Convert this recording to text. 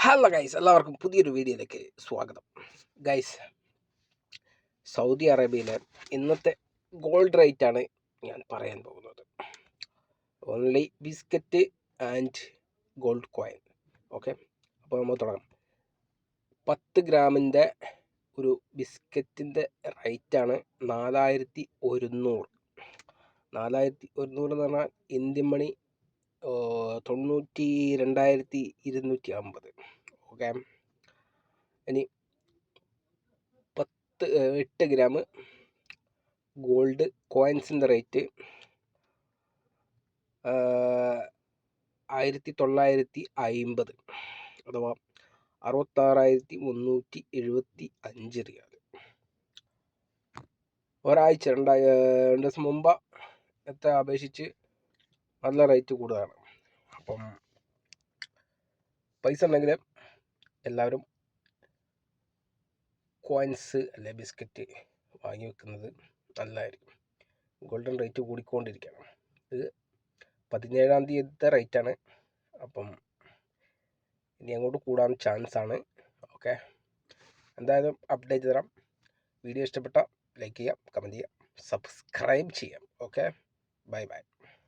Hello guys, എല്ലാവർക്കും പുതിയൊരു വീഡിയോയിലേക്ക് സ്വാഗതം. ഗൈസ്, സൗദി അറേബ്യയിലെ ഇന്നത്തെ ഗോൾഡ് റേറ്റ് ആണ് ഞാൻ പറയാൻ പോകുന്നത്. Only biscuit and gold coin. Okay, അപ്പോൾ നമ്മൾ തുടങ്ങാം. 10 ഗ്രാമിൻ്റെ ഒരു ബിസ്ക്കറ്റിൻ്റെ റേറ്റാണ് 4100. 4100 എന്ന് പറഞ്ഞാൽ ഇന്ത്യൻ മണി 92,250. ഓക്കെ, ഇനി 8 ഗ്രാം ഗോൾഡ് കോയിൻസിൻ്റെ റേറ്റ് 1950, അഥവാ 66,375 റിയാൽ. ഒരാഴ്ച 2 ദിവസം മുമ്പത്തെ അപേക്ഷിച്ച് നല്ല റേറ്റ് കൂടുതലാണ്. അപ്പം പൈസ ഉണ്ടെങ്കിൽ എല്ലാവരും കോയിൻസ് അല്ലെ ബിസ്ക്കറ്റ് വാങ്ങി വെക്കുന്നത് നല്ലതായിരിക്കും. ഗോൾഡൻ റേറ്റ് കൂടിക്കൊണ്ടിരിക്കുകയാണ്. ഇത് 17-ാം തീയതിത്തെ റേറ്റാണ്. അപ്പം ഇനി അങ്ങോട്ട് കൂടാൻ ചാൻസ് ആണ്. ഓക്കെ, എന്തായാലും അപ്ഡേറ്റ് തരാം. വീഡിയോ ഇഷ്ടപ്പെട്ട ലൈക്ക് ചെയ്യാം, കമൻറ്റ് ചെയ്യാം, സബ്സ്ക്രൈബ് ചെയ്യാം. Okay, bye bye.